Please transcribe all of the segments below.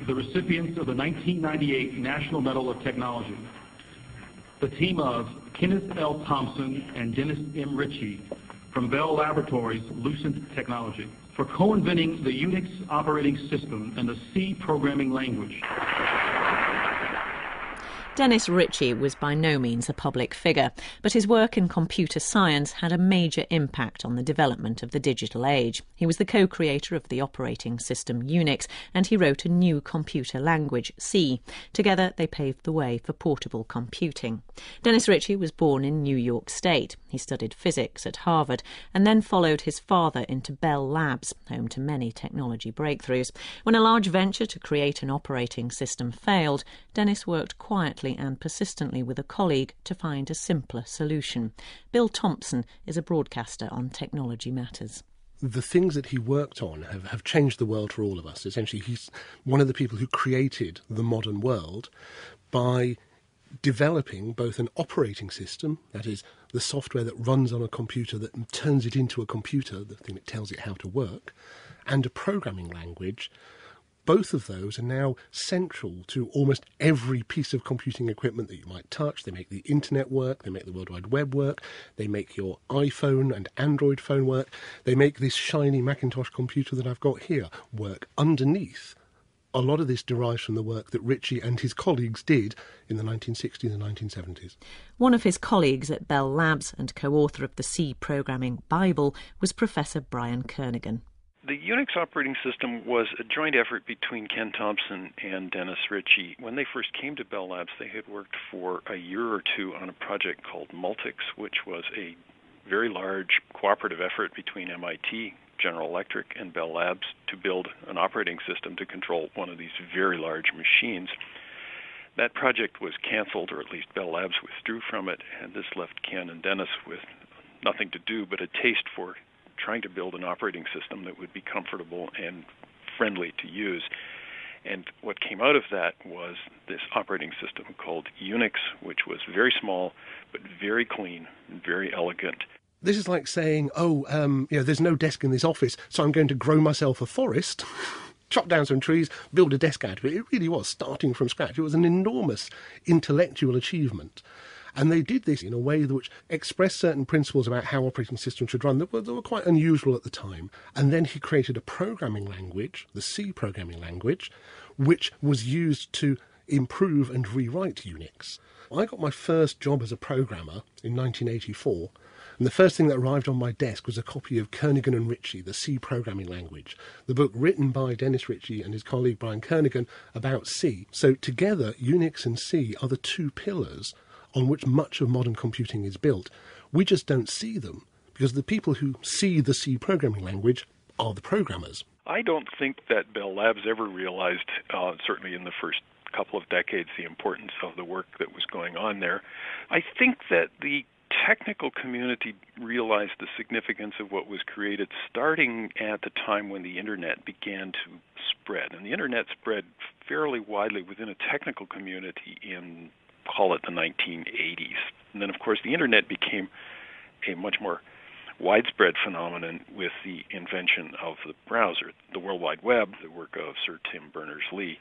the recipients of the 1998 National Medal of Technology, the team of Kenneth L. Thompson and Dennis M. Ritchie from Bell Laboratories Lucent Technology for co-inventing the Unix operating system and the C programming language. Dennis Ritchie was by no means a public figure, but his work in computer science had a major impact on the development of the digital age. He was the co-creator of the operating system Unix, and he wrote a new computer language, C. Together they paved the way for portable computing. Dennis Ritchie was born in New York State. He studied physics at Harvard and then followed his father into Bell Labs, home to many technology breakthroughs. When a large venture to create an operating system failed, Dennis worked quietly and persistently with a colleague to find a simpler solution. Bill Thompson is a broadcaster on technology matters. The things that he worked on have changed the world for all of us. Essentially, he's one of the people who created the modern world by developing both an operating system, that is, the software that runs on a computer that turns it into a computer, the thing that tells it how to work, and a programming language. Both of those are now central to almost every piece of computing equipment that you might touch. They make the internet work, they make the World Wide Web work, they make your iPhone and Android phone work, they make this shiny Macintosh computer that I've got here work underneath. A lot of this derives from the work that Ritchie and his colleagues did in the 1960s and 1970s. One of his colleagues at Bell Labs and co-author of the C Programming Bible was Professor Brian Kernighan. The Unix operating system was a joint effort between Ken Thompson and Dennis Ritchie. When they first came to Bell Labs, they had worked for a year or two on a project called Multics, which was a very large cooperative effort between MIT, General Electric, and Bell Labs to build an operating system to control one of these very large machines. That project was canceled, or at least Bell Labs withdrew from it, and this left Ken and Dennis with nothing to do but a taste for trying to build an operating system that would be comfortable and friendly to use. And what came out of that was this operating system called Unix, which was very small but very clean and very elegant. This is like saying, there's no desk in this office, so I'm going to grow myself a forest, chop down some trees, build a desk out of it. It really was starting from scratch. It was an enormous intellectual achievement. And they did this in a way which expressed certain principles about how operating systems should run that were quite unusual at the time. And then he created a programming language, the C programming language, which was used to improve and rewrite Unix. I got my first job as a programmer in 1984, and the first thing that arrived on my desk was a copy of Kernighan and Ritchie, the C programming language, the book written by Dennis Ritchie and his colleague Brian Kernighan about C. So together, Unix and C are the two pillars on which much of modern computing is built. We just don't see them, because the people who see the C programming language are the programmers. I don't think that Bell Labs ever realized, certainly in the first couple of decades, the importance of the work that was going on there. I think that the technical community realized the significance of what was created starting at the time when the Internet began to spread. And the Internet spread fairly widely within a technical community in, call it, the 1980s. And then, of course, the Internet became a much more widespread phenomenon with the invention of the browser, the World Wide Web, the work of Sir Tim Berners-Lee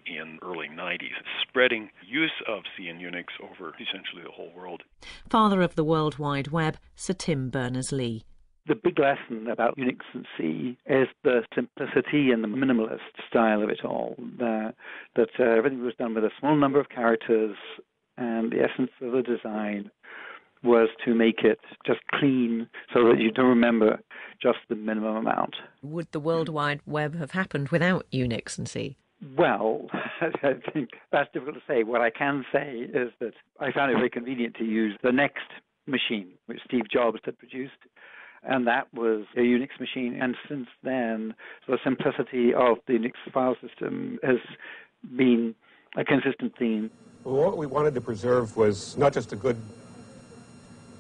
in early 90s, spreading use of C and Unix over essentially the whole world. Father of the World Wide Web, Sir Tim Berners-Lee. The big lesson about Unix and C is the simplicity and the minimalist style of it all, that everything was done with a small number of characters, and the essence of the design was to make it just clean so that you don't remember just the minimum amount. Would the World Wide Web have happened without Unix and C? Well, I think that's difficult to say. What I can say is that I found it very convenient to use the next machine, which Steve Jobs had produced, and that was a Unix machine. And since then, the simplicity of the Unix file system has been a consistent theme. Well, what we wanted to preserve was not just a good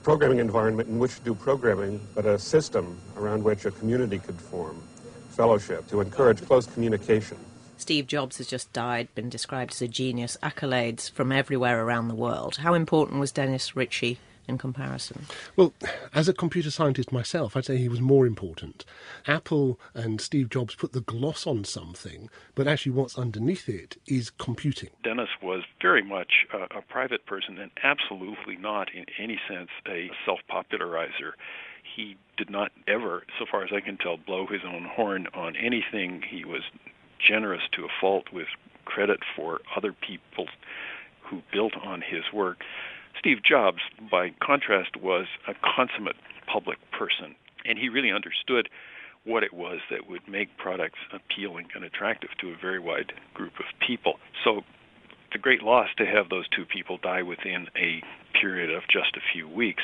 programming environment in which to do programming, but a system around which a community could form, fellowship, to encourage close communication. Steve Jobs has just died, been described as a genius, accolades from everywhere around the world. How important was Dennis Ritchie in comparison? Well, as a computer scientist myself, I'd say he was more important. Apple and Steve Jobs put the gloss on something, but actually what's underneath it is computing. Dennis was very much a private person and absolutely not in any sense a self-popularizer. He did not ever, so far as I can tell, blow his own horn on anything. He was generous to a fault with credit for other people who built on his work. Steve Jobs, by contrast, was a consummate public person, and he really understood what it was that would make products appealing and attractive to a very wide group of people. So it's a great loss to have those two people die within a period of just a few weeks,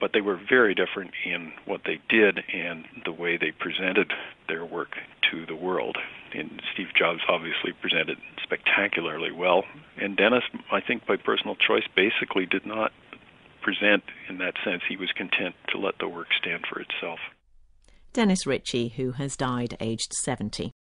but they were very different in what they did and the way they presented their work to the world. And Steve Jobs obviously presented spectacularly well, and Dennis, I think by personal choice, basically did not present in that sense. He was content to let the work stand for itself. Dennis Ritchie, who has died aged 70.